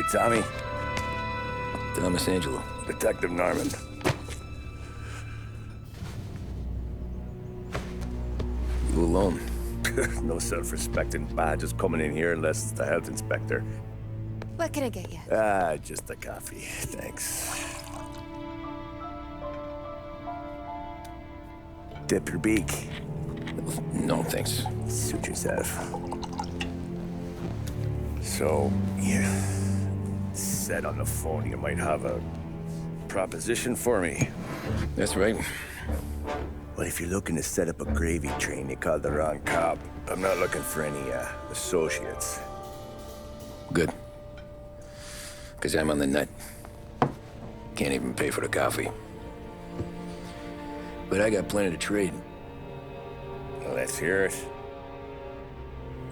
You Tommy? Thomas Angelo. Detective Norman. You alone? No self-respecting badges coming in here unless it's the health inspector. What can I get you? Just a coffee. Thanks. Dip your beak. No, thanks. Suit yourself. So, you said on the phone you might have a proposition for me. That's right. Well, if you're looking to set up a gravy train, you called the wrong cop. I'm not looking for any, associates. Good. Because I'm on the nut. Can't even pay for the coffee. But I got plenty to trade. Well, let's hear it.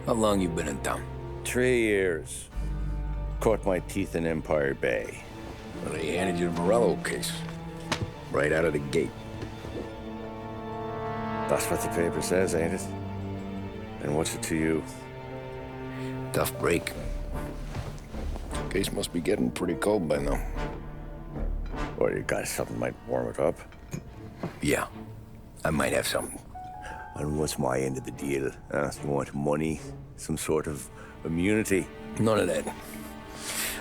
How long you been in town? 3 years. Caught my teeth in Empire Bay. Well, they handed you the Morello case. Right out of the gate. That's what the paper says, ain't it? And what's it to you? Tough break. Case must be getting pretty cold by now. Or you got something might warm it up? Yeah, I might have something. And what's my end of the deal? You want money? Some sort of immunity? None of that.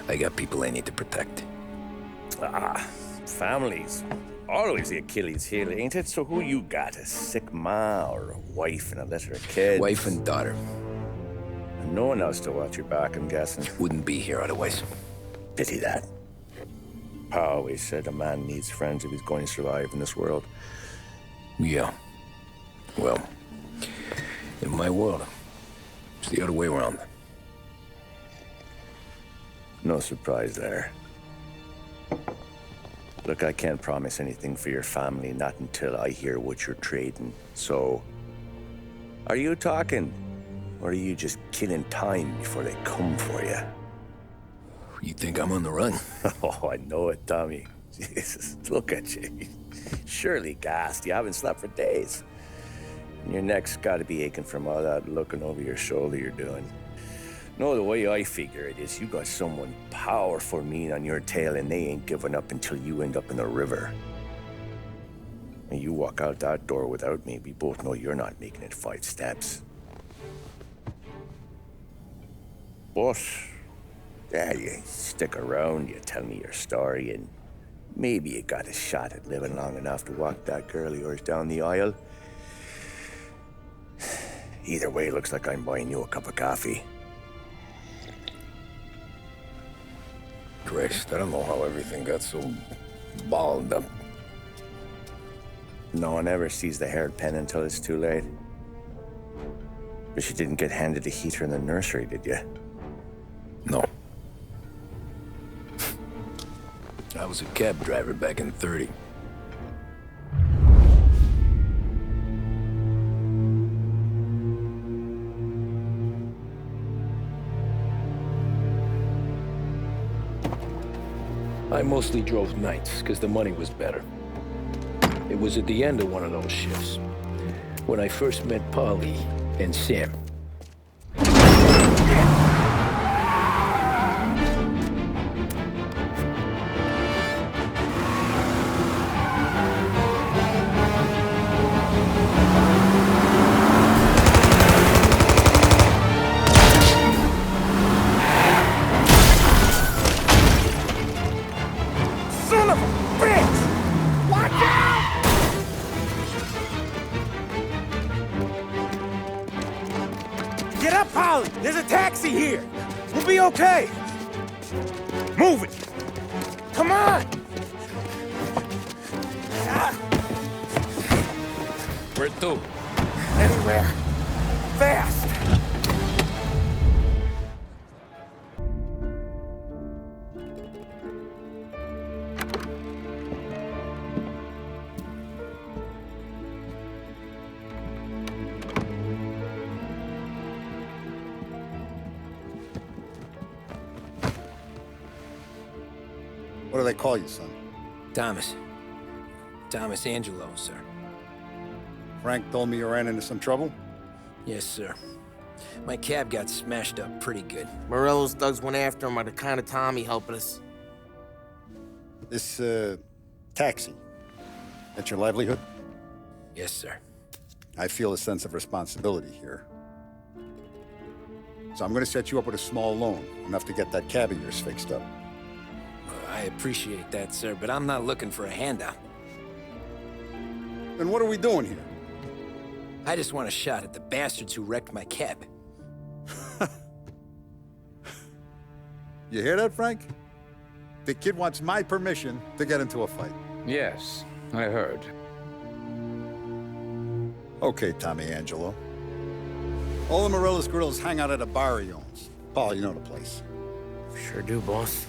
I got people I need to protect. Families. Always the Achilles heel, ain't it? So who you got? A sick ma or a wife and a litter of kids? Wife and daughter. And no one else to watch your back, I'm guessing. Wouldn't be here otherwise. Pity that. Pa always said a man needs friends if he's going to survive in this world. Yeah. Well, in my world, it's the other way around. No surprise there. Look, I can't promise anything for your family, not until I hear what you're trading. So, are you talking? Or are you just killing time before they come for you? You think I'm on the run? Oh, I know it, Tommy. Jesus, look at you. Surely gassed. You haven't slept for days. And your neck's got to be aching from all that looking over your shoulder you're doing. No, the way I figure it is you got someone powerful mean on your tail and they ain't giving up until you end up in the river. And you walk out that door without me, we both know you're not making it 5 steps. But, yeah, you stick around, you tell me your story, and maybe you got a shot at living long enough to walk that girl of yours down the aisle. Either way, looks like I'm buying you a cup of coffee. Christ, I don't know how everything got so balled up. No one ever sees the haired pen until it's too late. But you didn't get handed a heater in the nursery, did you? No. I was a cab driver back in '30. I mostly drove nights, because the money was better. It was at the end of one of those shifts, when I first met Polly and Sam. Get up, Polly! There's a taxi here! We'll be okay! Move it! Come on! Where to? Anywhere! Fast! What do they call you, son? Thomas. Thomas Angelo, sir. Frank told me you ran into some trouble? Yes, sir. My cab got smashed up pretty good. Morello's thugs went after him, or the kind of Tommy helping us. This, taxi, that's your livelihood? Yes, sir. I feel a sense of responsibility here. So I'm gonna set you up with a small loan, enough to get that cab of yours fixed up. I appreciate that, sir, but I'm not looking for a handout. Then what are we doing here? I just want a shot at the bastards who wrecked my cab. You hear that, Frank? The kid wants my permission to get into a fight. Yes, I heard. Okay, Tommy Angelo. All the Morello's grills hang out at a bar he owns. Paul, you know the place. Sure do, boss.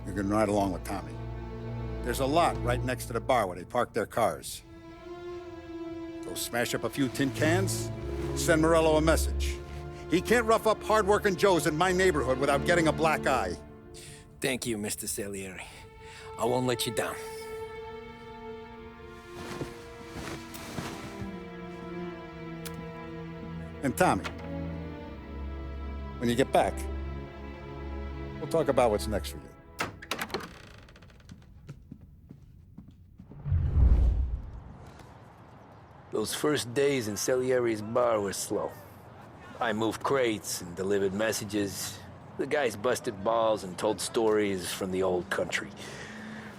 You can ride along with Tommy. There's a lot right next to the bar where they park their cars. Go smash up a few tin cans, send Morello a message. He can't rough up hard-working Joes in my neighborhood without getting a black eye. Thank you, Mr. Salieri. I won't let you down. And Tommy, when you get back, we'll talk about what's next for you. Those first days in Salieri's bar were slow. I moved crates and delivered messages. The guys busted balls and told stories from the old country.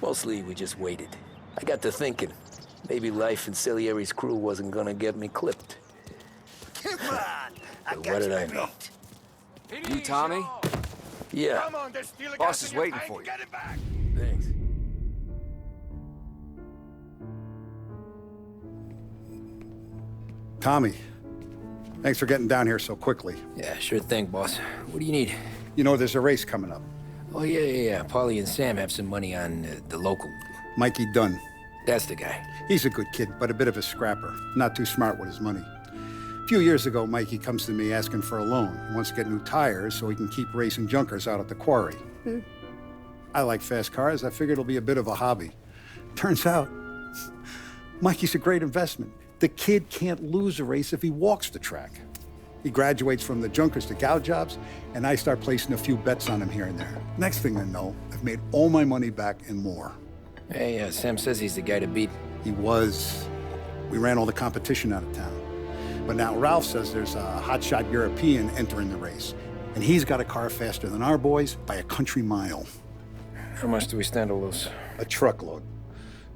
Mostly, we just waited. I got to thinking, maybe life in Salieri's crew wasn't gonna get me clipped. Come on! But what did I know? You, Tommy? Yeah, Boss is waiting for you. thanks. Tommy, thanks for getting down here so quickly. Yeah, sure thing, boss. What do you need? You know, there's a race coming up. Oh, yeah. Paulie and Sam have some money on the local. Mikey Dunn. That's the guy. He's a good kid, but a bit of a scrapper. Not too smart with his money. A few years ago, Mikey comes to me asking for a loan. He wants to get new tires so he can keep racing junkers out at the quarry. I like fast cars. I figured it'll be a bit of a hobby. Turns out, Mikey's a great investment. The kid can't lose a race if he walks the track. He graduates from the junkers to gal jobs, and I start placing a few bets on him here and there. Next thing I know, I've made all my money back and more. Hey, Sam says he's the guy to beat. He was. We ran all the competition out of town. But now Ralph says there's a hotshot European entering the race, and he's got a car faster than our boys by a country mile. How much do we stand to lose? A truckload.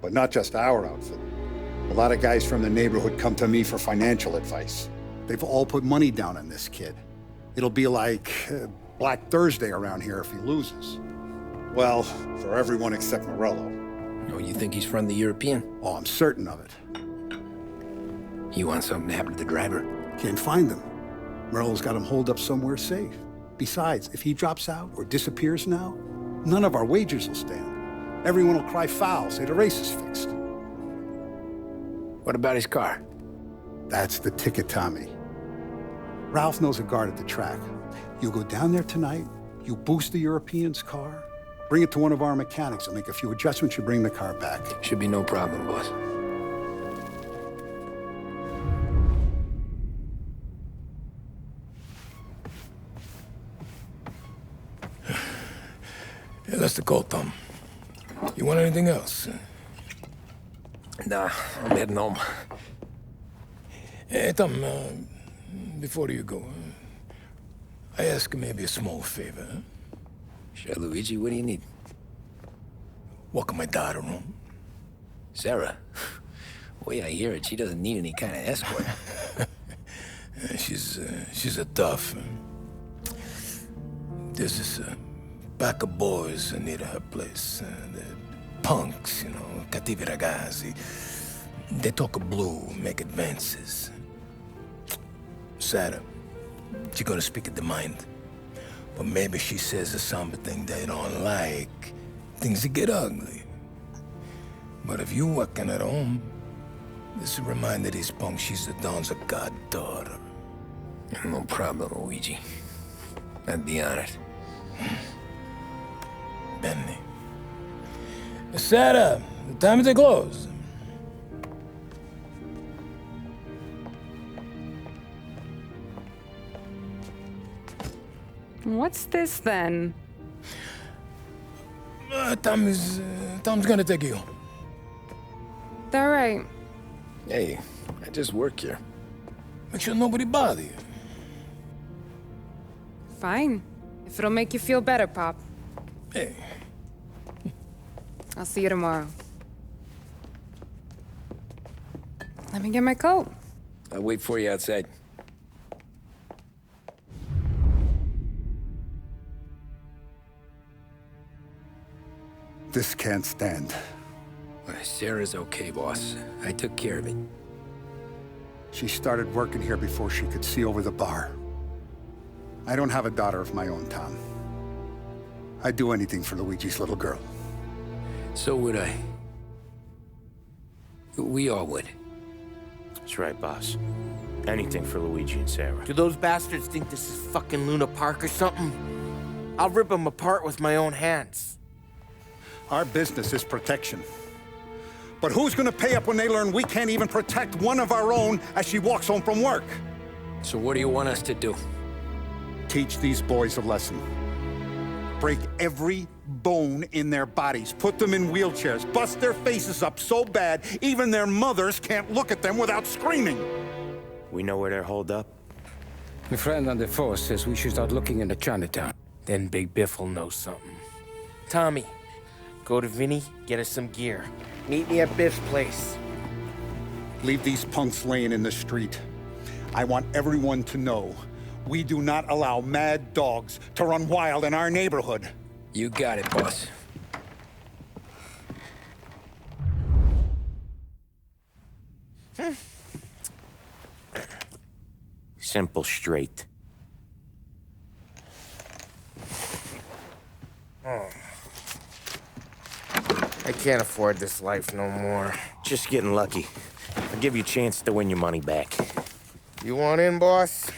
But not just our outfit. A lot of guys from the neighborhood come to me for financial advice. They've all put money down on this kid. It'll be like Black Thursday around here if he loses. Well, for everyone except Morello. Oh, you think he's from the European? Oh, I'm certain of it. You want something to happen to the driver? Can't find him. Morello's got him holed up somewhere safe. Besides, if he drops out or disappears now, none of our wagers will stand. Everyone will cry foul, say the race is fixed. What about his car? That's the ticket, Tommy. Ralph knows a guard at the track. You go down there tonight, you boost the European's car, bring it to one of our mechanics, and make a few adjustments, you bring the car back. Should be no problem, boss. Yeah, that's the call, Tom. You want anything else? Nah, I'm heading home. Hey, Tom, before you go, I ask maybe a small favor. Huh? Sure, Luigi, what do you need? Welcome my daughter home. Sarah? The way I hear it, she doesn't need any kind of escort. She's a tough. There's this pack of boys near her place. The punks, you know, cattivi ragazzi. They talk blue, make advances. Sarah, she's gonna speak at the mind. But maybe she says something they don't like. Things get ugly. But if you working at home, this will remind these punks she's the Don's a goddaughter. No problem, Luigi. I'd be honored. Benny. Sarah, the time is close. What's this then? Tom's gonna take you. All right. Hey, I just work here. Make sure nobody bother you. Fine. If it'll make you feel better, Pop. Hey. I'll see you tomorrow. Let me get my coat. I'll wait for you outside. This can't stand. Sarah's okay, boss. I took care of it. She started working here before she could see over the bar. I don't have a daughter of my own, Tom. I'd do anything for Luigi's little girl. So would I. We all would. That's right, boss. Anything for Luigi and Sarah. Do those bastards think this is fucking Luna Park or something? I'll rip them apart with my own hands. Our business is protection. But who's gonna pay up when they learn we can't even protect one of our own as she walks home from work? So what do you want us to do? Teach these boys a lesson. Break every bone in their bodies, put them in wheelchairs, bust their faces up so bad even their mothers can't look at them without screaming. We know where they're holed up. My friend on the force says we should start looking into Chinatown. Then Big Biff will know something. Tommy, go to Vinny, get us some gear. Meet me at Biff's place. Leave these punks laying in the street. I want everyone to know we do not allow mad dogs to run wild in our neighborhood. You got it, boss. Simple, straight. I can't afford this life no more. Just getting lucky. I'll give you a chance to win your money back. You want in, boss?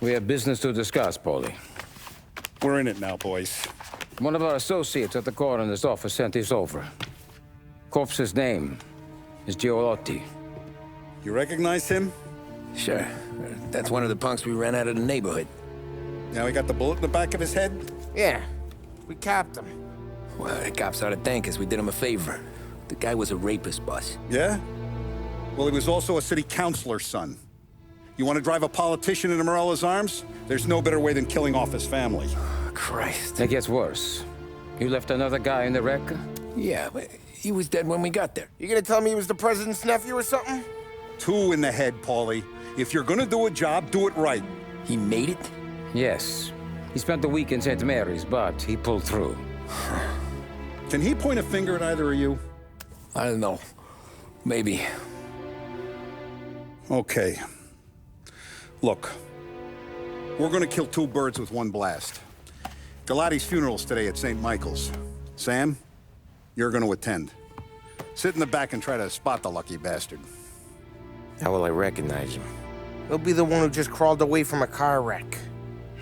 We have business to discuss, Paulie. We're in it now, boys. One of our associates at the coroner's office sent this over. Corpse's name is Giolotti. You recognize him? Sure. That's one of the punks we ran out of the neighborhood. Now he got the bullet in the back of his head? Yeah, we capped him. Well, the cops ought to thank us. We did him a favor. The guy was a rapist, boss. Yeah? Well, he was also a city councilor's son. You want to drive a politician into Morella's arms? There's no better way than killing off his family. Christ. It gets worse. You left another guy in the wreck? Yeah, but he was dead when we got there. You gonna tell me he was the president's nephew or something? 2 in the head, Paulie. If you're gonna do a job, do it right. He made it? Yes. He spent the week in St. Mary's, but he pulled through. Can he point a finger at either of you? I don't know. Maybe. Okay. Look, we're gonna kill 2 birds with 1 blast. Galati's funeral's today at St. Michael's. Sam, you're gonna attend. Sit in the back and try to spot the lucky bastard. How will I recognize him? He'll be the one who just crawled away from a car wreck.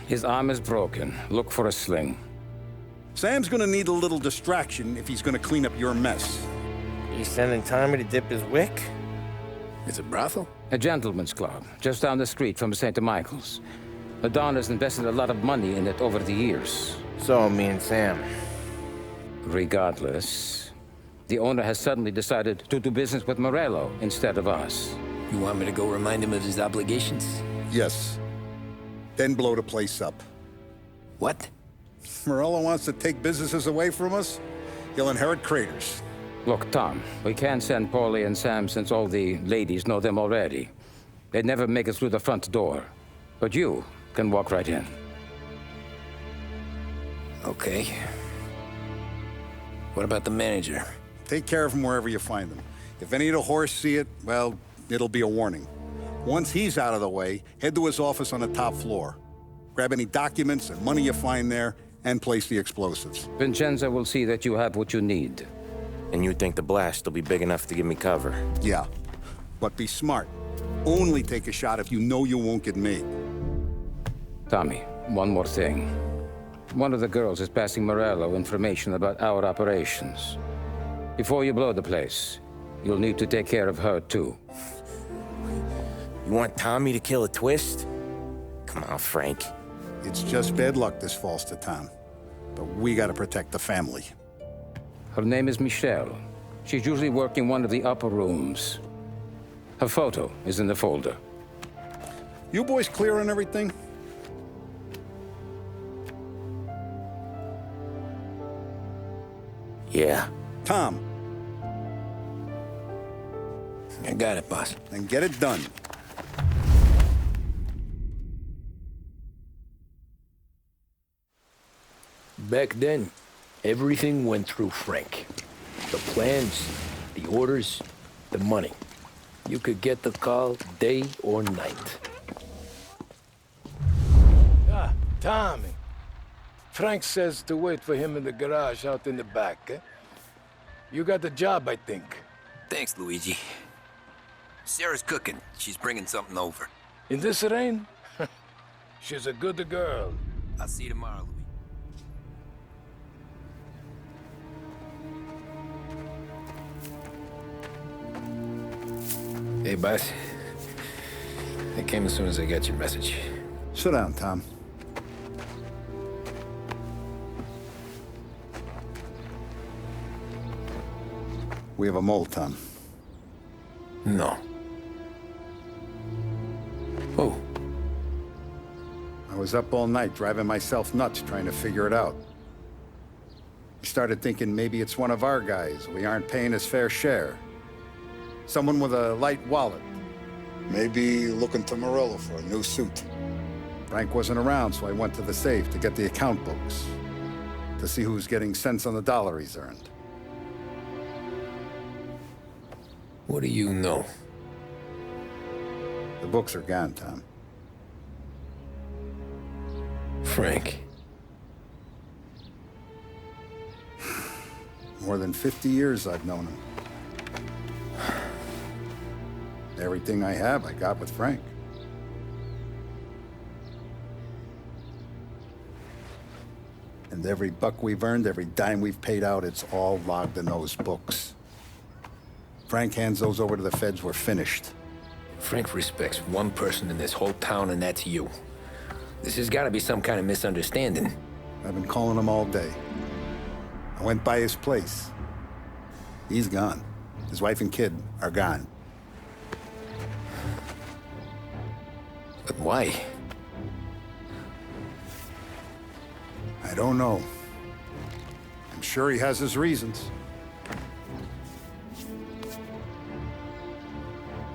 His arm is broken. Look for a sling. Sam's gonna need a little distraction if he's gonna clean up your mess. You sending Tommy to dip his wick? It's a brothel? A gentleman's club, just down the street from St. Michael's. The Don has invested a lot of money in it over the years. So, me and Sam. Regardless, the owner has suddenly decided to do business with Morello instead of us. You want me to go remind him of his obligations? Yes. Then blow the place up. What? Morello wants to take businesses away from us? He'll inherit craters. Look, Tom, we can't send Paulie and Sam since all the ladies know them already. They'd never make it through the front door. But you can walk right in. Okay. What about the manager? Take care of him wherever you find him. If any of the horse see it, well, it'll be a warning. Once he's out of the way, head to his office on the top floor. Grab any documents and money you find there, and place the explosives. Vincenzo will see that you have what you need. And you think the blast will be big enough to give me cover? Yeah, but be smart. Only take a shot if you know you won't get made. Tommy, one more thing. One of the girls is passing Morello information about our operations. Before you blow the place, you'll need to take care of her, too. You want Tommy to kill a twist? Come on, Frank. It's just bad luck this falls to Tom. But we gotta protect the family. Her name is Michelle. She's usually working one of the upper rooms. Her photo is in the folder. You boys clear on everything? Yeah. Tom, I got it, boss. then get it done. Back then, everything went through Frank. The plans, the orders, the money. You could get the call day or night. Ah, Tommy. Frank says to wait for him in the garage out in the back, eh? You got the job, I think. Thanks, Luigi. Sarah's cooking. She's bringing something over. In this rain? She's a good girl. I'll see you tomorrow, Luigi. Hey, boss. I came as soon as I got your message. Sit down, Tom. We have a mole, Tom. No. Oh. I was up all night driving myself nuts trying to figure it out. I started thinking maybe it's one of our guys. We aren't paying his fair share. Someone with a light wallet. Maybe looking to Morello for a new suit. Frank wasn't around, so I went to the safe to get the account books. To see who's getting cents on the dollar he's earned. What do you know? The books are gone, Tom. Frank. More than 50 years I've known him. Everything I have, I got with Frank. And every buck we've earned, every dime we've paid out, it's all logged in those books. Frank hands those over to the feds, we're finished. Frank respects one person in this whole town, and that's you. This has got to be some kind of misunderstanding. I've been calling him all day. I went by his place. He's gone. His wife and kid are gone. But why? I don't know. I'm sure he has his reasons.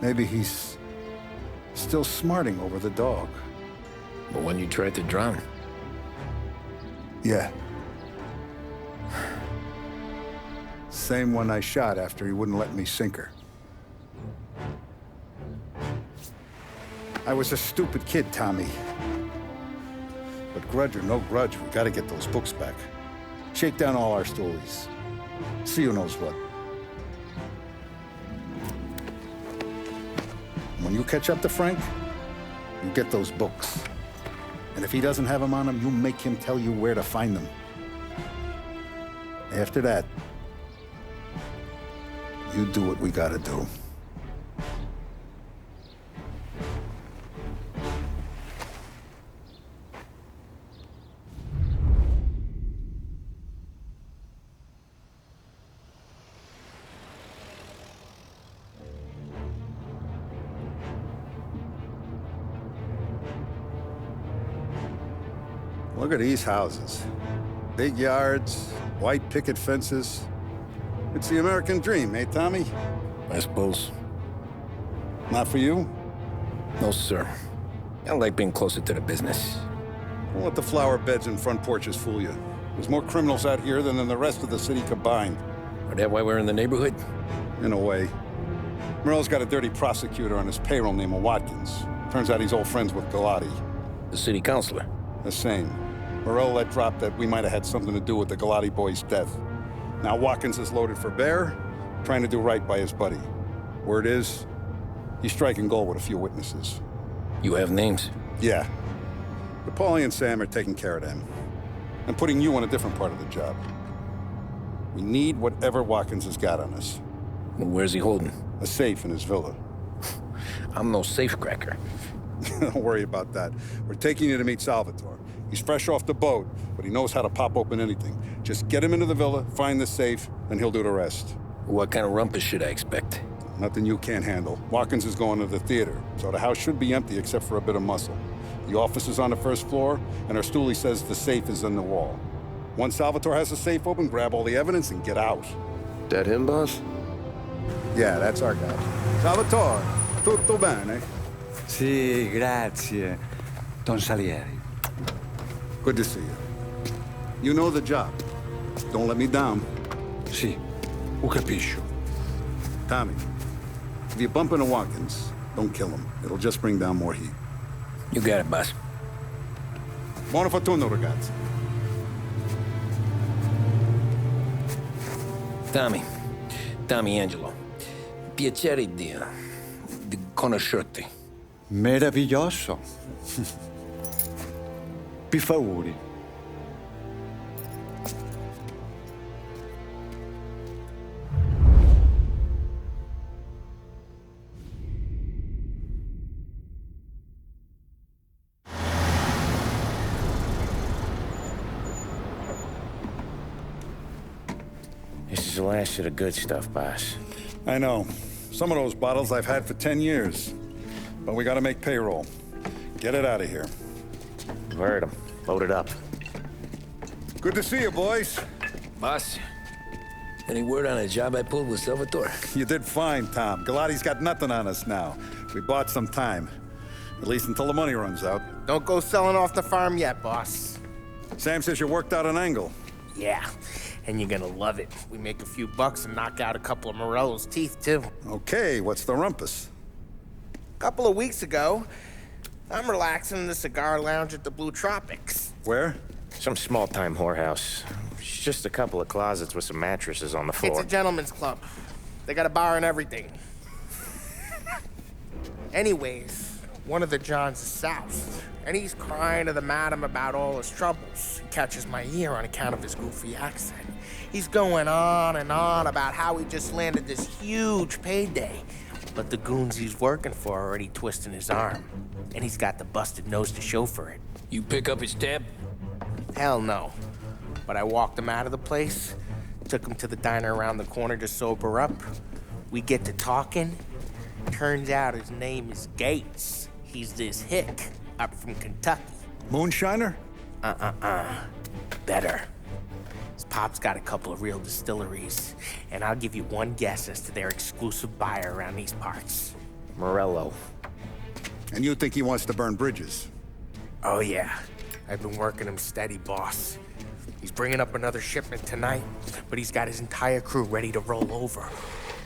Maybe he's still smarting over the dog. The one you tried to drown? Yeah. Same one I shot after he wouldn't let me sink her. I was a stupid kid, Tommy. But grudge or no grudge, we gotta get those books back. Shake down all our stories. See who knows what. When you catch up to Frank, you get those books. And if he doesn't have them on him, you make him tell you where to find them. After that, you do what we gotta do. Look at these houses. Big yards, white picket fences. It's the American dream, eh, Tommy? I suppose. Not for you? No, sir. I like being closer to the business. Don't let the flower beds and front porches fool you. There's more criminals out here than in the rest of the city combined. Is that why we're in the neighborhood? In a way. Morello's got a dirty prosecutor on his payroll named Watkins. Turns out he's old friends with Galati. The city councilor? The same. Morello let drop that we might have had something to do with the Galati boy's death. Now Watkins is loaded for bear, trying to do right by his buddy. Word is, he's striking gold with a few witnesses. You have names? Yeah. But Paulie and Sam are taking care of them. I'm putting you on a different part of the job. We need whatever Watkins has got on us. Well, where's he holding? A safe in his villa. I'm no safecracker. Don't worry about that. We're taking you to meet Salvatore. He's fresh off the boat, but he knows how to pop open anything. Just get him into the villa, find the safe, and he'll do the rest. What kind of rumpus should I expect? Nothing you can't handle. Watkins is going to the theater, so the house should be empty except for a bit of muscle. The office is on the first floor, and our stoolie says the safe is in the wall. Once Salvatore has the safe open, grab all the evidence and get out. That him, boss? Yeah, that's our guy. Salvatore, tutto bene? Sì, grazie, Don Salieri. Good to see you. You know the job. Don't let me down. Sì, ho capisco. Tommy, if you bump into Watkins, don't kill him. It'll just bring down more heat. You got it, boss. Buona fortuna, ragazzi. Tommy Angelo. Piacere di conoscerti. Meraviglioso. Per favore. This is the last of the good stuff, boss. I know. Some of those bottles I've had for 10 years. But we gotta make payroll. Get it out of here. Heard him. Load it up. Good to see you, boys. Boss, any word on a job I pulled with Salvatore? You did fine, Tom. Galati's got nothing on us now. We bought some time. At least until the money runs out. Don't go selling off the farm yet, boss. Sam says you worked out an angle. Yeah, and you're gonna love it. We make a few bucks and knock out a couple of Morello's teeth, too. Okay, what's the rumpus? A couple of weeks ago, I'm relaxing in the cigar lounge at the Blue Tropics. Where? Some small-time whorehouse. It's just a couple of closets with some mattresses on the floor. It's a gentleman's club. They got a bar and everything. Anyways, one of the Johns is south, and he's crying to the madam about all his troubles. He catches my ear on account of his goofy accent. He's going on and on about how he just landed this huge payday, but the goons he's working for are already twisting his arm, and he's got the busted nose to show for it. You pick up his tab? Hell no. But I walked him out of the place, took him to the diner around the corner to sober up. We get to talking. Turns out his name is Gates. He's this hick up from Kentucky. Moonshiner? Better. His pop's got a couple of real distilleries, and I'll give you one guess as to their exclusive buyer around these parts. Morello. And you think he wants to burn bridges? Oh yeah. I've been working him steady, boss. He's bringing up another shipment tonight, but he's got his entire crew ready to roll over.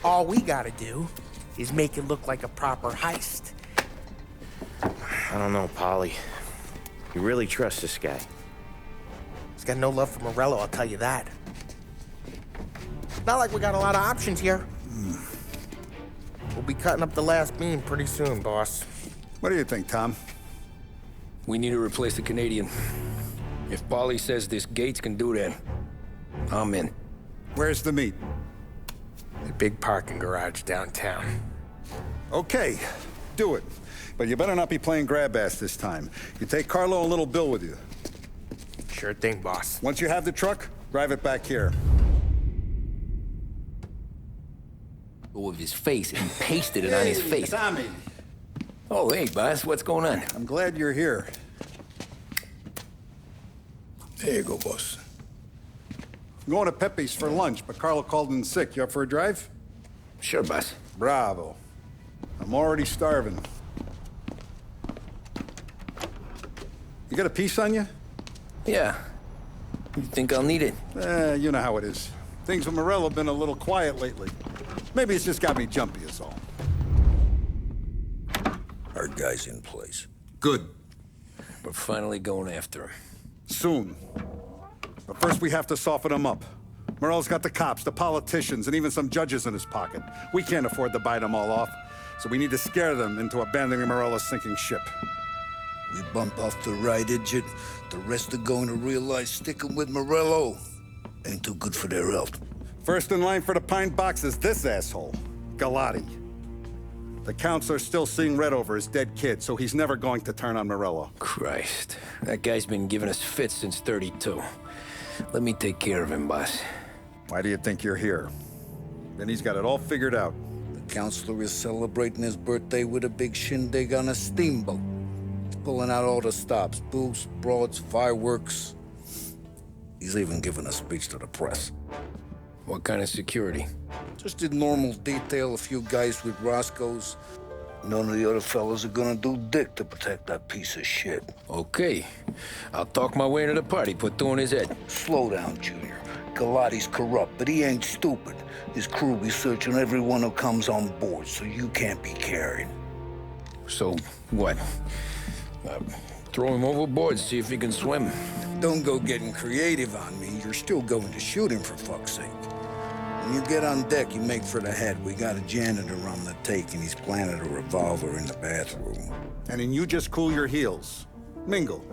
All we gotta do is make it look like a proper heist. I don't know, Polly. You really trust this guy? He's got no love for Morello, I'll tell you that. It's not like we got a lot of options here. We'll be cutting up the last beam pretty soon, boss. What do you think, Tom? We need to replace the Canadian. If Polly says this Gates can do that, I'm in. Where's the meet? The big parking garage downtown. Okay, do it. But you better not be playing grab ass this time. You take Carlo and Little Bill with you. Sure thing, boss. Once you have the truck, drive it back here. With his face and pasted it on his face. Tommy. Oh, hey, boss, what's going on? I'm glad you're here. There you go, boss. I'm going to Pepe's for lunch, but Carlo called in sick. You up for a drive? Sure, boss. Bravo. I'm already starving. You got a piece on you? Yeah. You think I'll need it? You know how it is. Things with Morello have been a little quiet lately. Maybe it's just got me jumpy is all. Our guy's in place. Good. We're finally going after him. Soon. But first we have to soften him up. Morello's got the cops, the politicians, and even some judges in his pocket. We can't afford to bite them all off, so we need to scare them into abandoning Morello's sinking ship. We bump off the right idiot, the rest are going to realize sticking with Morello ain't too good for their health. First in line for the pine box is this asshole, Galati. The counselor's still seeing red over his dead kid, so he's never going to turn on Morello. Christ. That guy's been giving us fits since 32. Let me take care of him, boss. Why do you think you're here? Then he's got it all figured out. The counselor is celebrating his birthday with a big shindig on a steamboat. He's pulling out all the stops, booze, broads, fireworks. He's even giving a speech to the press. What kind of security? Just did normal detail, a few guys with Roscoe's. None of the other fellas are gonna do dick to protect that piece of shit. Okay. I'll talk my way into the party, put two in his head. Slow down, Junior. Galati's corrupt, but he ain't stupid. His crew be searching everyone who comes on board, so you can't be carried. So, what? Throw him overboard, see if he can swim. Don't go getting creative on me. You're still going to shoot him, for fuck's sake. When you get on deck, you make for the head. We got a janitor on the take, and he's planted a revolver in the bathroom. And then you just cool your heels. Mingle.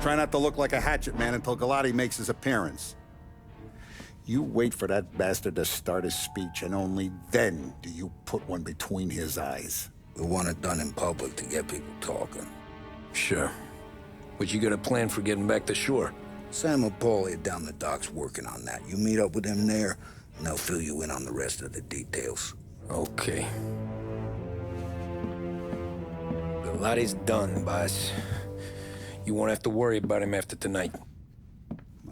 Try not to look like a hatchet man until Galati makes his appearance. You wait for that bastard to start his speech, and only then do you put one between his eyes. We want it done in public to get people talking. Sure. But you got a plan for getting back to shore? Sam and Paulie are down the docks working on that. You meet up with them there, and they'll fill you in on the rest of the details. Okay. Galati's done, boss. You won't have to worry about him after tonight.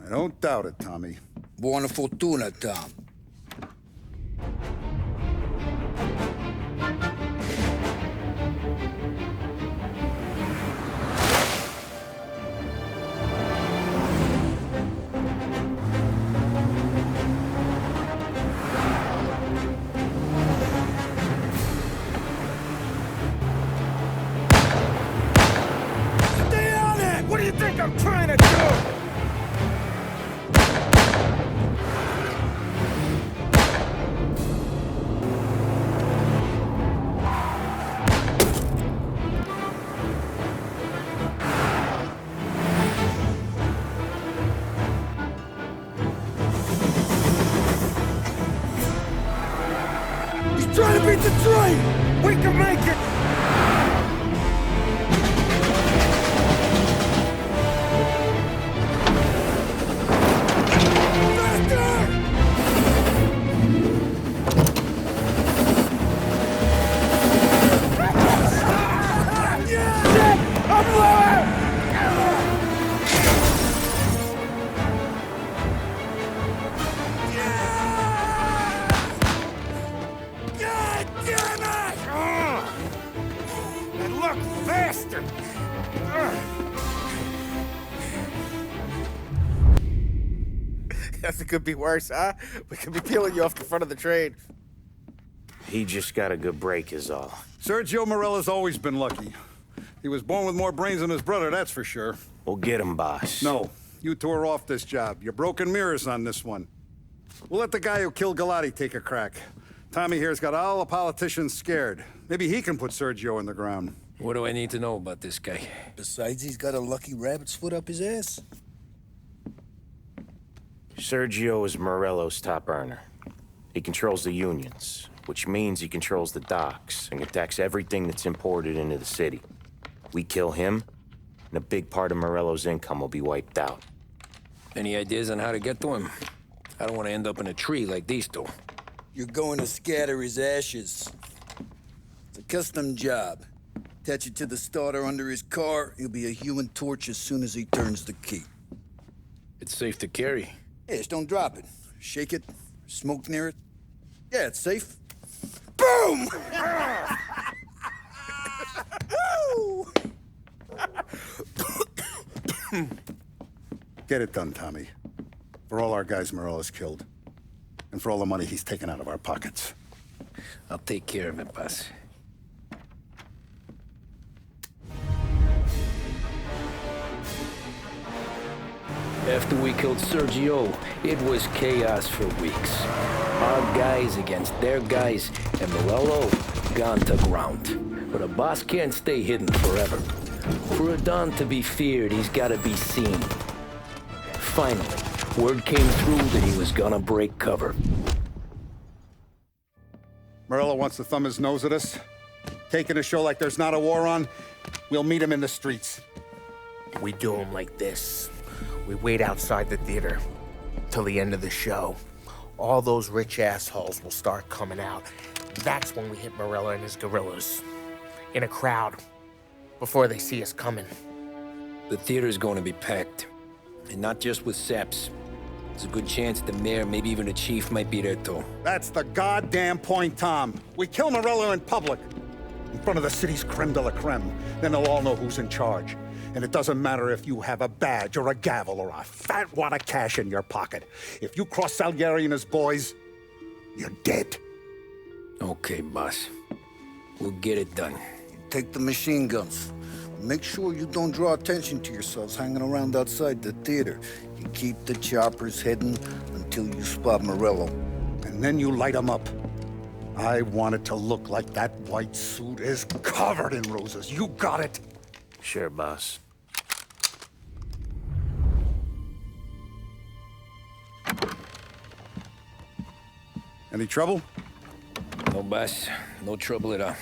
I don't doubt it, Tommy. Buona fortuna, Tom. Stay on it! What do you think I'm trying to do? Trying to beat the train! We can make it! Faster! Yeah! Shit! I'm lower! Faster! Guess it could be worse, huh? We could be peeling you off the front of the train. He just got a good break is all. Sergio Morella's always been lucky. He was born with more brains than his brother, that's for sure. We'll get him, boss. No, you two are off this job. You're broken mirrors on this one. We'll let the guy who killed Galati take a crack. Tommy here's got all the politicians scared. Maybe he can put Sergio in the ground. What do I need to know about this guy? Besides, he's got a lucky rabbit's foot up his ass. Sergio is Morello's top earner. He controls the unions, which means he controls the docks and attacks everything that's imported into the city. We kill him, and a big part of Morello's income will be wiped out. Any ideas on how to get to him? I don't want to end up in a tree like these two. You're going to scatter his ashes. It's a custom job. Attach it to the starter under his car. He'll be a human torch as soon as he turns the key. It's safe to carry. Yeah, just don't drop it. Shake it, smoke near it. Yeah, it's safe. Boom! Get it done, Tommy. For all our guys Morella's killed. And for all the money he's taken out of our pockets. I'll take care of it, boss. After we killed Sergio, it was chaos for weeks. Our guys against their guys, and Morello gone to ground. But a boss can't stay hidden forever. For a Don to be feared, he's gotta be seen. Finally, word came through that he was gonna break cover. Morello wants to thumb his nose at us? Taking a show like there's not a war on, we'll meet him in the streets. We do them like this. We wait outside the theater till the end of the show. All those rich assholes will start coming out. That's when we hit Morello and his guerrillas. In a crowd. Before they see us coming. The theater's going to be packed. And not just with saps. There's a good chance the mayor, maybe even the chief, might be there too. That's the goddamn point, Tom. We kill Morello in public. In front of the city's creme de la creme. Then they'll all know who's in charge. And it doesn't matter if you have a badge or a gavel or a fat wad of cash in your pocket. If you cross Salieri and his boys, you're dead. Okay, boss. We'll get it done. Take the machine guns. Make sure you don't draw attention to yourselves hanging around outside the theater. You keep the choppers hidden until you spot Morello. And then you light them up. I want it to look like that white suit is covered in roses. You got it? Sure, boss. Any trouble? No, boss. No trouble at all.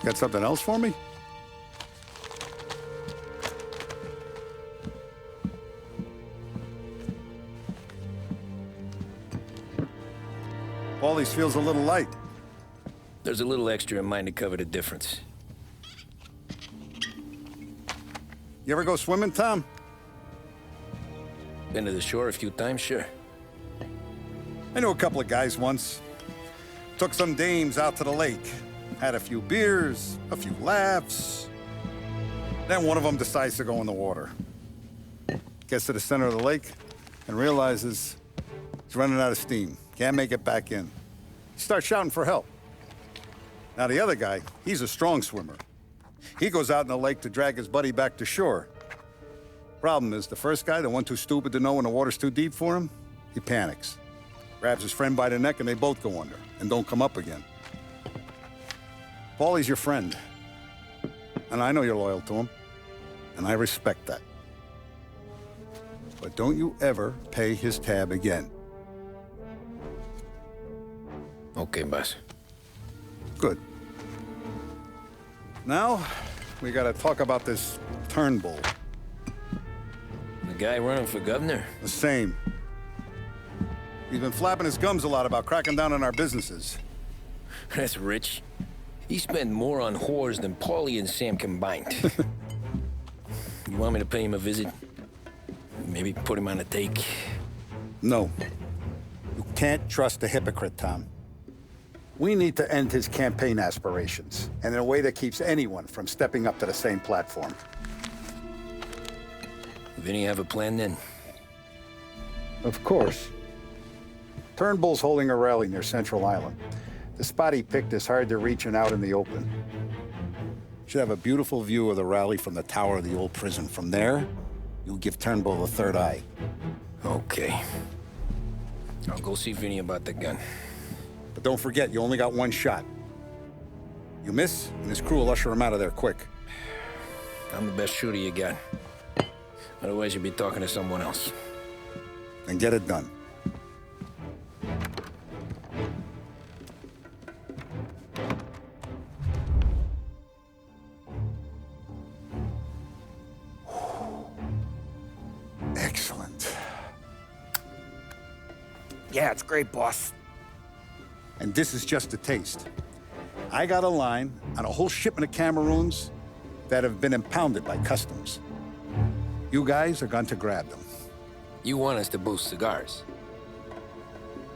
Got something else for me? Paulie's feels a little light. There's a little extra in mine to cover the difference. You ever go swimming, Tom? Been to the shore a few times, sure. I knew a couple of guys once. Took some dames out to the lake. Had a few beers, a few laughs. Then one of them decides to go in the water. Gets to the center of the lake and realizes he's running out of steam. Can't make it back in. He starts shouting for help. Now the other guy, he's a strong swimmer. He goes out in the lake to drag his buddy back to shore. Problem is, the first guy, the one too stupid to know when the water's too deep for him, he panics. Grabs his friend by the neck and they both go under and don't come up again. Paulie's your friend. And I know you're loyal to him. And I respect that. But don't you ever pay his tab again. Okay, boss. Good. Now, we gotta talk about this Turnbull. The guy running for governor? The same. He's been flapping his gums a lot about cracking down on our businesses. That's rich. He spent more on whores than Paulie and Sam combined. You want me to pay him a visit? Maybe put him on a take? No. You can't trust a hypocrite, Tom. We need to end his campaign aspirations, and in a way that keeps anyone from stepping up to the same platform. Vinny have a plan then? Of course. Turnbull's holding a rally near Central Island. The spot he picked is hard to reach and out in the open. Should have a beautiful view of the rally from the tower of the old prison. From there, you'll give Turnbull the third eye. Okay. I'll go see Vinny about the gun. But don't forget, you only got one shot. You miss, and his crew will usher him out of there quick. I'm the best shooter you got. Otherwise, you'll be talking to someone else. Then get it done. Excellent. Yeah, it's great, boss. And this is just a taste. I got a line on a whole shipment of Cameroons that have been impounded by customs. You guys are going to grab them. You want us to boost cigars?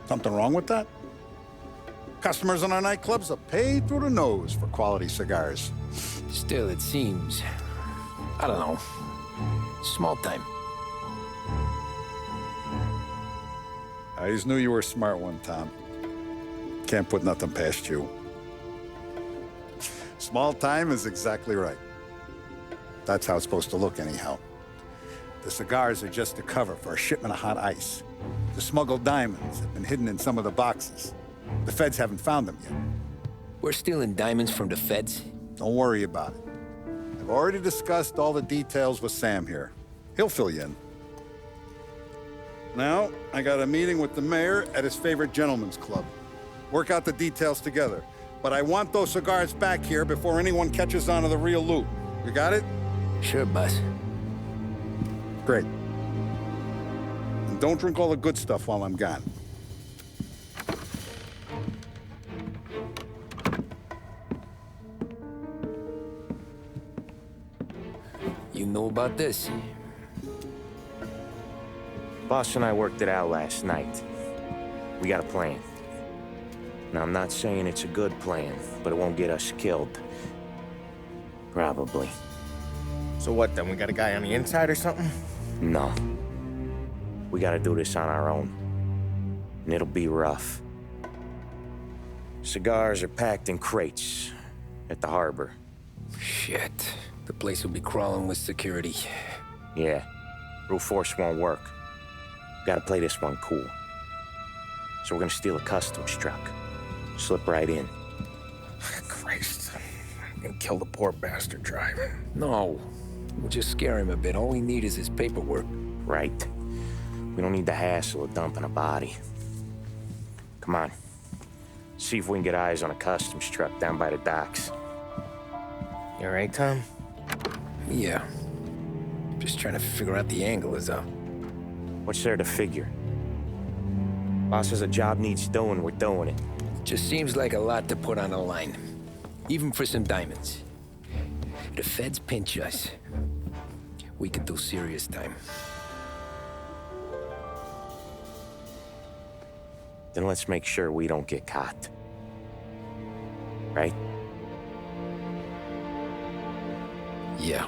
Something wrong with that? Customers in our nightclubs are paid through the nose for quality cigars. Still, it seems... I don't know. Small time. I always knew you were a smart one, Tom. Can't put nothing past you. Small time is exactly right. That's how it's supposed to look anyhow. The cigars are just a cover for a shipment of hot ice. The smuggled diamonds have been hidden in some of the boxes. The feds haven't found them yet. We're stealing diamonds from the feds? Don't worry about it. I've already discussed all the details with Sam here. He'll fill you in. Now, I got a meeting with the mayor at his favorite gentleman's club. Work out the details together. But I want those cigars back here before anyone catches on to the real loot. You got it? Sure, boss. Great. And don't drink all the good stuff while I'm gone. You know about this? Boss and I worked it out last night. We got a plan. Now, I'm not saying it's a good plan, but it won't get us killed. Probably. So what then? We got a guy on the inside or something? No. We gotta do this on our own. And it'll be rough. Cigars are packed in crates at the harbor. Shit. The place will be crawling with security. Yeah. Brute force won't work. Gotta play this one cool. So we're gonna steal a customs truck. Slip right in. Christ. And kill the poor bastard driver. No. We'll just scare him a bit. All we need is his paperwork. Right. We don't need the hassle of dumping a body. Come on. See if we can get eyes on a customs truck down by the docks. You all right, Tom? Yeah. Just trying to figure out the angle is up. What's there to figure? Boss says a job needs doing, we're doing it. Just seems like a lot to put on the line. Even for some diamonds. If the feds pinch us, we could do serious time. Then let's make sure we don't get caught. Right? Yeah.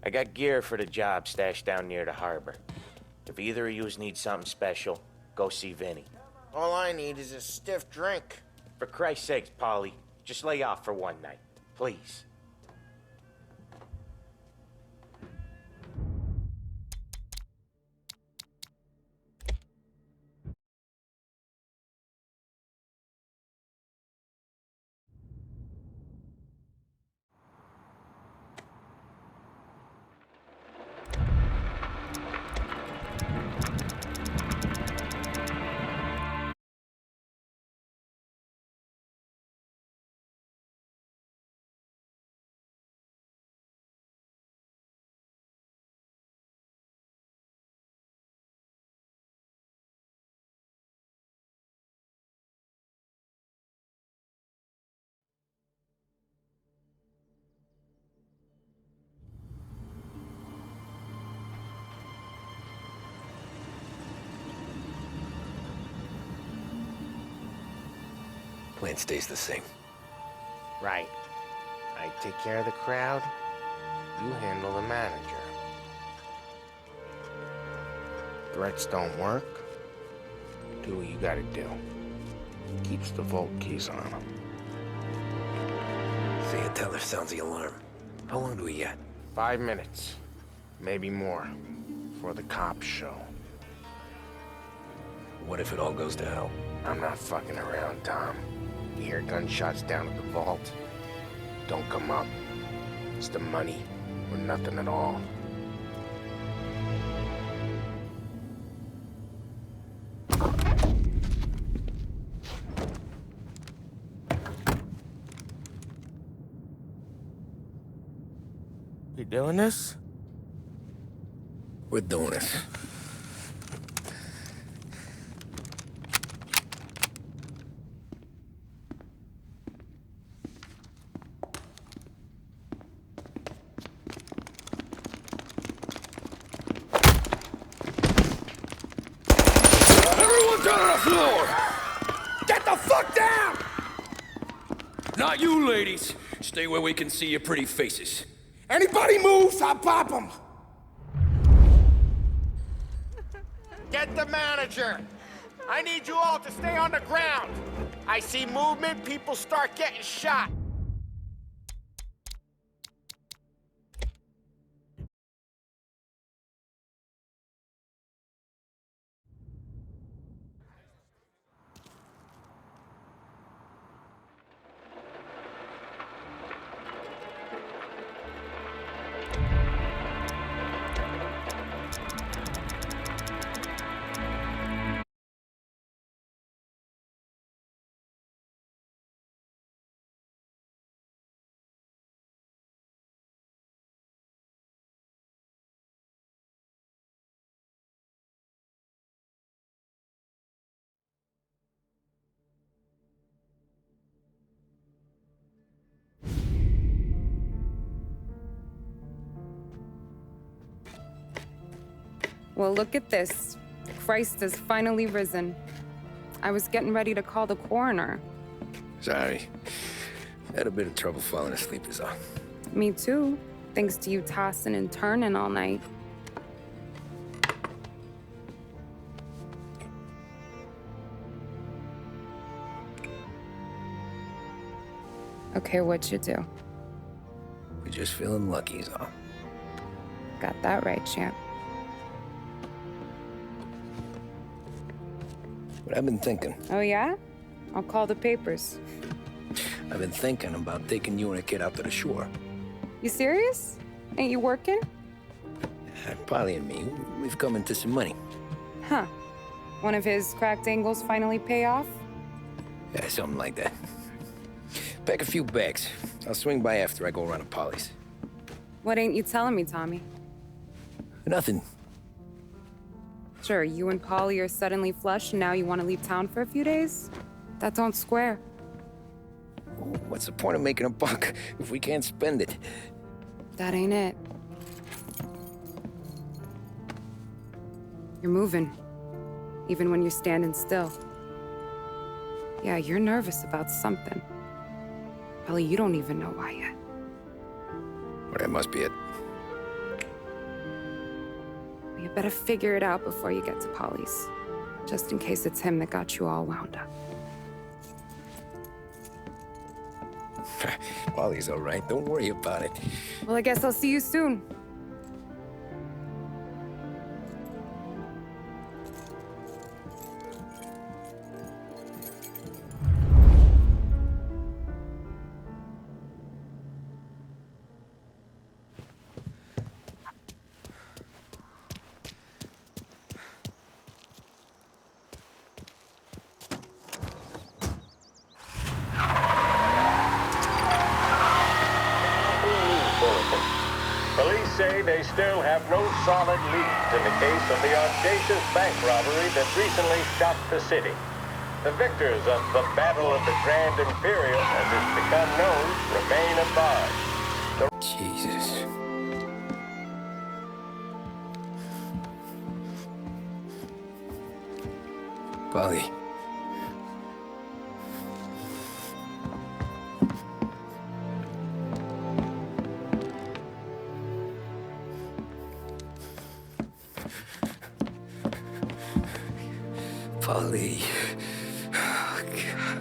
I got gear for the job stashed down near the harbor. If either of yous need something special, go see Vinny. All I need is a stiff drink. For Christ's sakes, Polly, just lay off for one night, please. Plan stays the same. Right. I take care of the crowd. You handle the manager. Threats don't work. Do what you gotta do. Keeps the vault keys on him. See a teller sounds the alarm. How long do we get? 5 minutes. Maybe more. Before the cops show. What if it all goes to hell? I'm not fucking around, Tom. You hear gunshots down at the vault? Don't come up. It's the money, or nothing at all. You doing this? We're doing this. Get the fuck down! Not you, ladies. Stay where we can see your pretty faces. Anybody moves, I'll pop them! Get the manager! I need you all to stay on the ground. I see movement, people start getting shot. Well, look at this. Christ has finally risen. I was getting ready to call the coroner. Sorry. Had a bit of trouble falling asleep is all. Me too, thanks to you tossing and turning all night. Okay, what'd you do? We're just feeling lucky is all. Got that right, champ. But I've been thinking. Oh, yeah? I'll call the papers. I've been thinking about taking you and a kid out to the shore. You serious? Ain't you working? Polly and me, we've come into some money. Huh. One of his cracked angles finally pay off? Yeah, something like that. Pack a few bags. I'll swing by after I go around to Polly's. What ain't you telling me, Tommy? Nothing. Sure, you and Polly are suddenly flush and now you want to leave town for a few days? That don't square. What's the point of making a buck if we can't spend it? That ain't it. You're moving, even when you're standing still. Yeah, you're nervous about something. Probably you don't even know why yet. Well, that must be it. Well, you better figure it out before you get to Polly's, just in case it's him that got you all wound up. Polly's all right. Don't worry about it. Well, I guess I'll see you soon. Police say they still have no solid leads in the case of the audacious bank robbery that recently shocked the city. The victors of the Battle of the Grand Imperial, as it's become known, remain at large. Jesus. Polly. Polly. Oh, God.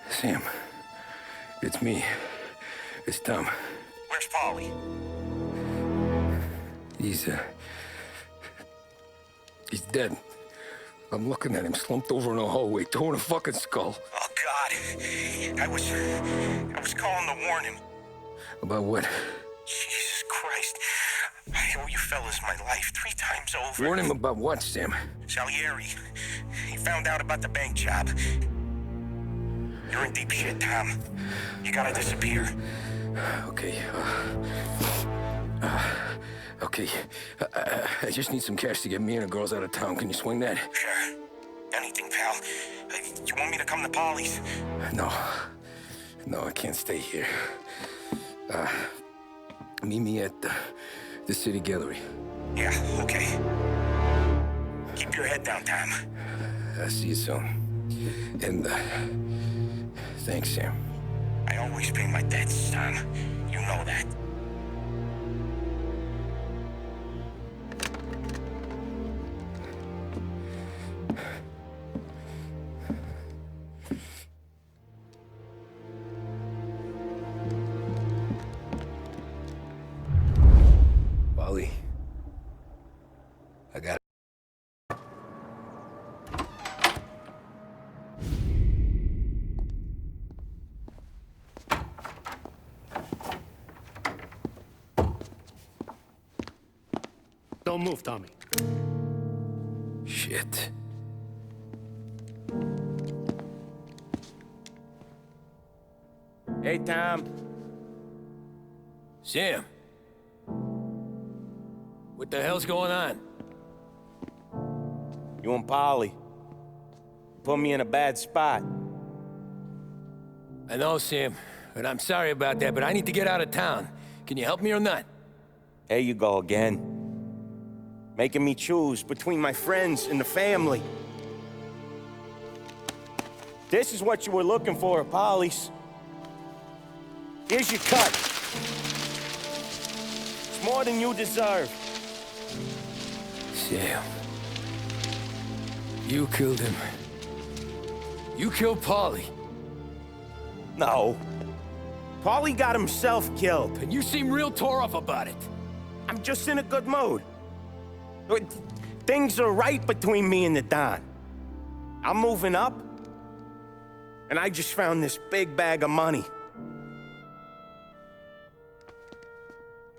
Sam, it's me. It's Tom. Where's Polly? He's dead. I'm looking at him slumped over in the hallway, torn a fucking skull. Oh, God. I was calling to warn him. About what? Jesus Christ. I owe you fellas my life 3 times over. Warn him about what, Sam? Salieri. He found out about the bank job. You're in deep shit, Tom. You gotta disappear. Okay. Okay. I just need some cash to get me and the girls out of town. Can you swing that? Sure. Anything, pal. You want me to come to Polly's? No. No, I can't stay here. Meet me at the city gallery. Yeah, okay. Keep your head down, Tom. I'll see you soon. And, thanks, Sam. I always pay my debts, Tom. You know that. Polly. I got it. Don't move, Tommy. Shit. Hey, Tom. Sam. What the hell's going on? You and Polly put me in a bad spot. I know, Sam, and I'm sorry about that, but I need to get out of town. Can you help me or not? There you go again. Making me choose between my friends and the family. This is what you were looking for at Polly's. Here's your cut. It's more than you deserve. Sam. You killed him. You killed Paulie. No. Paulie got himself killed. And you seem real tore up about it. I'm just in a good mood. Things are right between me and the Don. I'm moving up, and I just found this big bag of money.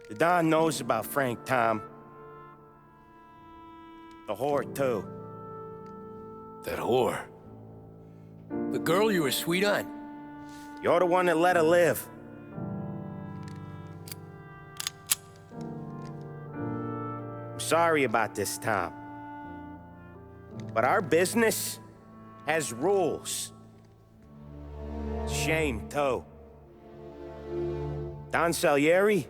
The Don knows about Frank, Tom. The whore, too. That whore? The girl you were sweet on? You're the one that let her live. I'm sorry about this, Tom. But our business has rules. Shame, too. Don Salieri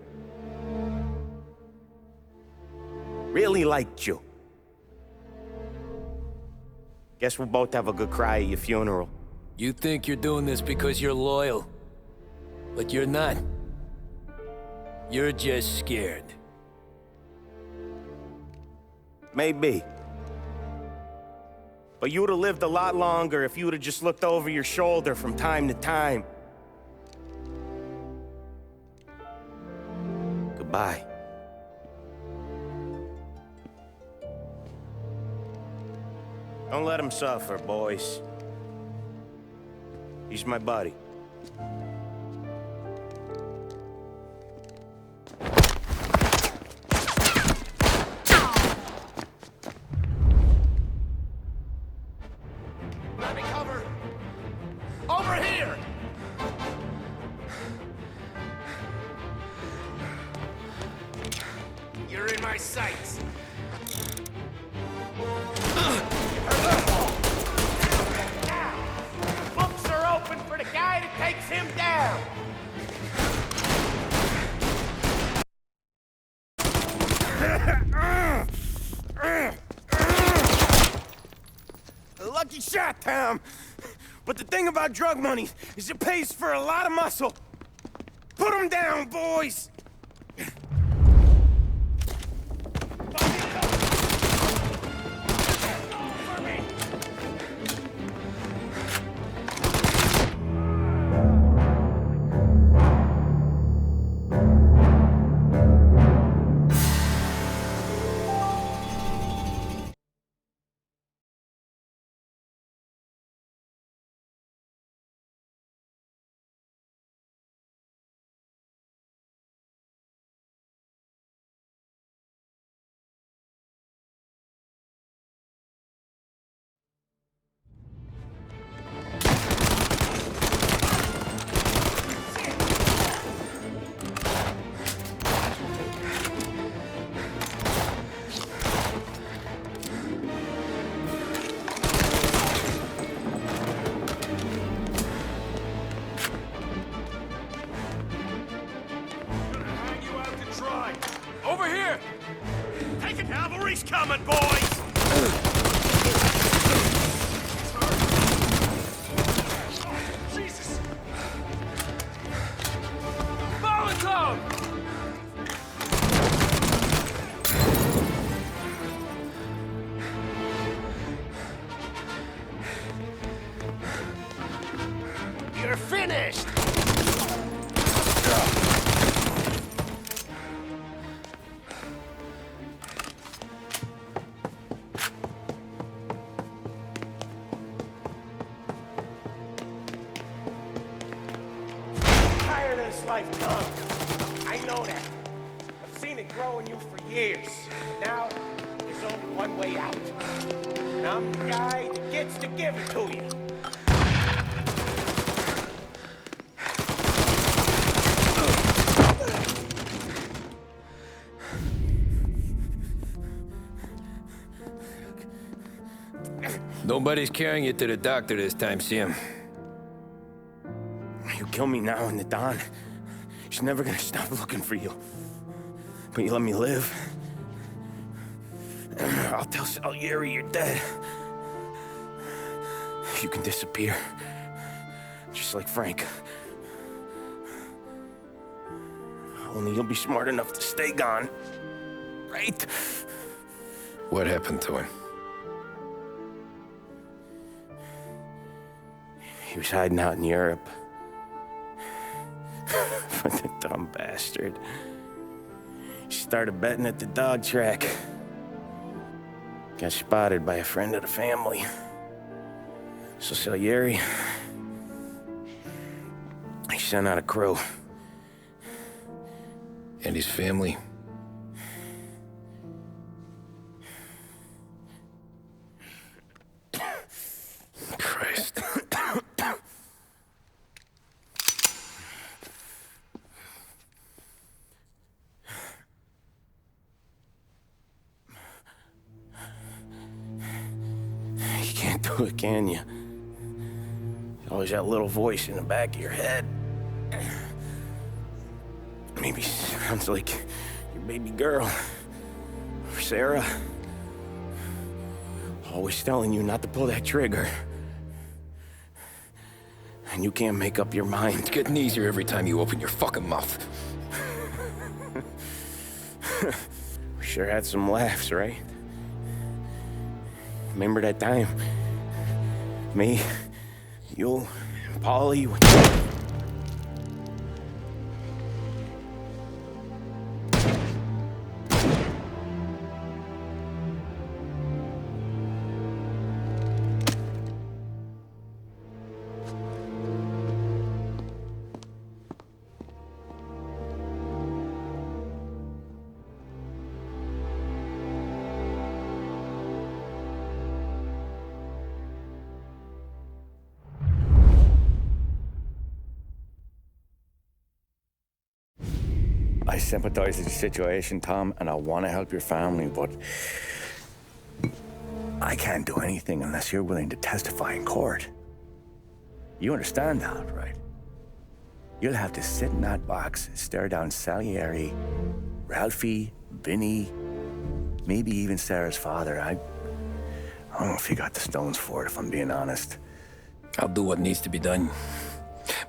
really liked you. Guess we'll both have a good cry at your funeral. You think you're doing this because you're loyal, but you're not. You're just scared. Maybe. But you'd have lived a lot longer if you'd have just looked over your shoulder from time to time. Goodbye. Don't let him suffer, boys. He's my buddy. Let me cover. Over here! You're in my sights. Books are open for the guy that takes him down. Lucky shot, Tom. But the thing about drug money is it pays for a lot of muscle. Put him down, boys! Over here! Take it, cavalry's coming, boys! Jesus! Molotov! You're finished! Tired of this life, Tom. I know that. I've seen it grow in you for years. Now, there's only one way out. And I'm the guy that gets to give it to you. Nobody's carrying you to the doctor this time, Sam. You kill me now and the Dawn. She's never gonna stop looking for you. But you let me live. I'll tell Salieri you're dead. You can disappear. Just like Frank. Only you'll be smart enough to stay gone. Right? What happened to him? He was hiding out in Europe. But the dumb bastard. He started betting at the dog track. Got spotted by a friend of the family. So Salieri, he sent out a crew. And his family? Christ. You can't do it, can you? Always that little voice in the back of your head. Maybe sounds like your baby girl. Or Sarah. Always telling you not to pull that trigger. And you can't make up your mind. It's getting easier every time you open your fucking mouth. We sure had some laughs, right? Remember that time? Me, you, and Paulie. I sympathize with your situation, Tom, and I want to help your family, but I can't do anything unless you're willing to testify in court. You understand that, right? You'll have to sit in that box, stare down Salieri, Ralphie, Vinny, maybe even Sarah's father. I don't know if you got the stones for it, if I'm being honest. I'll do what needs to be done.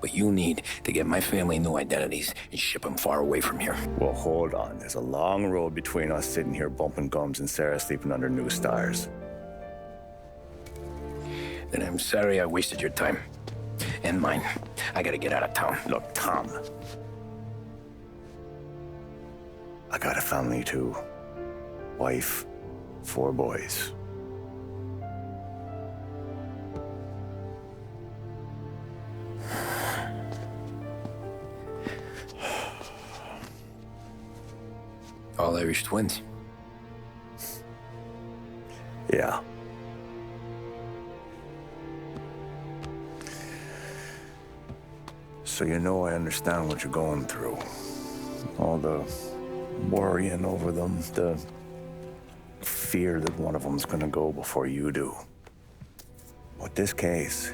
But you need to get my family new identities and ship them far away from here. Well, hold on. There's a long road between us sitting here bumping gums and Sarah sleeping under new stars. Then I'm sorry I wasted your time. And mine. I gotta get out of town. Look, Tom. I got a family too. Wife, 4 boys. All Irish twins. Yeah. So you know I understand what you're going through. All the worrying over them, the fear that one of them's gonna go before you do. But this case,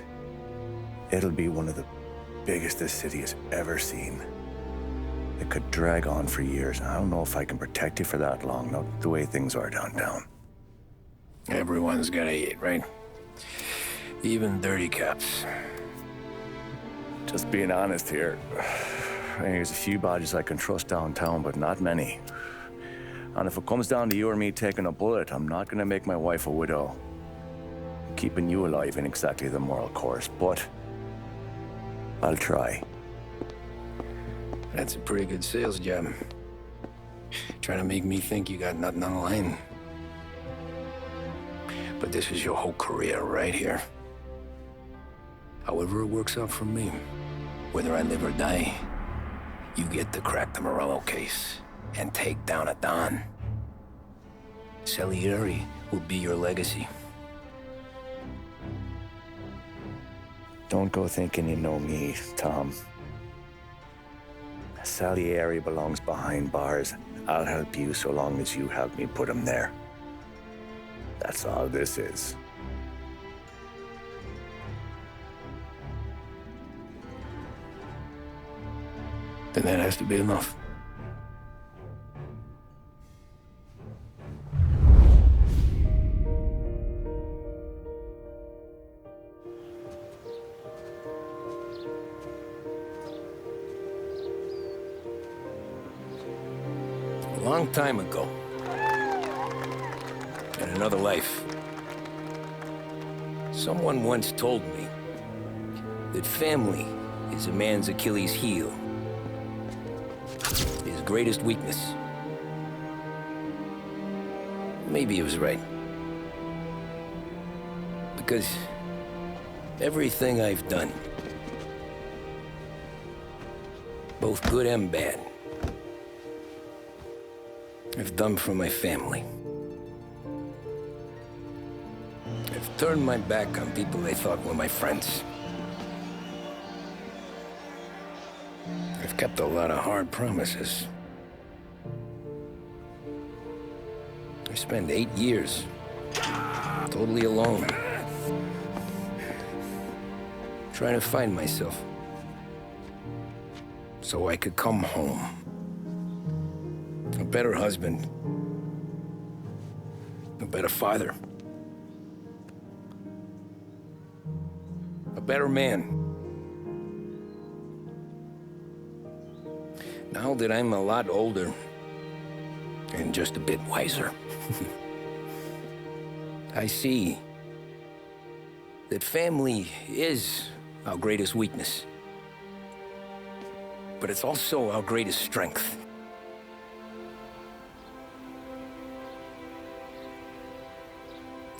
it'll be one of the biggest this city has ever seen. It could drag on for years. I don't know if I can protect you for that long, not the way things are downtown. Everyone's gotta eat, right? Even dirty cops. Just being honest here, there's a few bodies I can trust downtown, but not many. And if it comes down to you or me taking a bullet, I'm not gonna make my wife a widow. Keeping you alive ain't exactly the moral course, but I'll try. That's a pretty good sales job. Trying to make me think you got nothing on the line. But this is your whole career right here. However it works out for me, whether I live or die, you get to crack the Morello case. and take down a Don. Salieri will be your legacy. Don't go thinking you know me, Tom. Salieri belongs behind bars. I'll help you so long as you help me put him there. That's all this is. Then that has to be enough. A long time ago, in another life, someone once told me that family is a man's Achilles heel, his greatest weakness. Maybe he was right. Because everything I've done, both good and bad, I've done for my family. I've turned my back on people they thought were my friends. I've kept a lot of hard promises. I spent 8 years totally alone, trying to find myself so I could come home. A better husband, a better father, a better man. Now that I'm a lot older and just a bit wiser, I see that family is our greatest weakness, but it's also our greatest strength.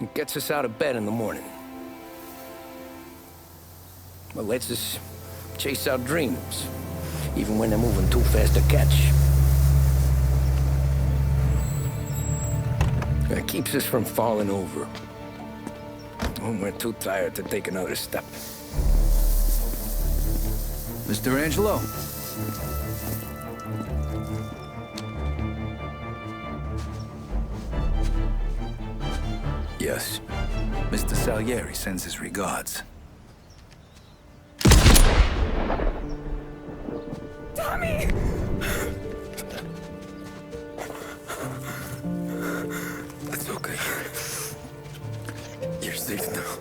It gets us out of bed in the morning. It lets us chase our dreams, even when they're moving too fast to catch. It keeps us from falling over when we're too tired to take another step. Mr. Angelo. Yes. Mr. Salieri sends his regards. Tommy! That's okay. You're safe now.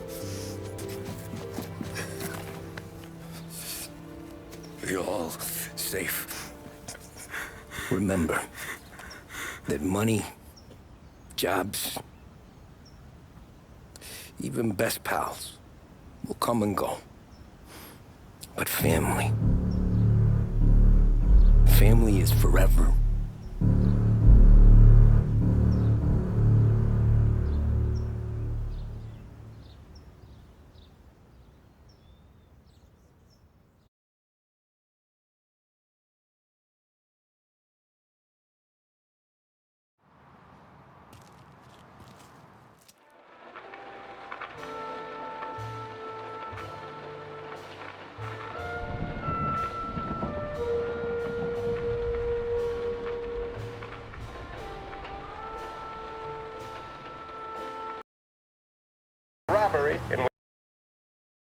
You're all safe. Remember that money, jobs, even best pals will come and go. But family is forever.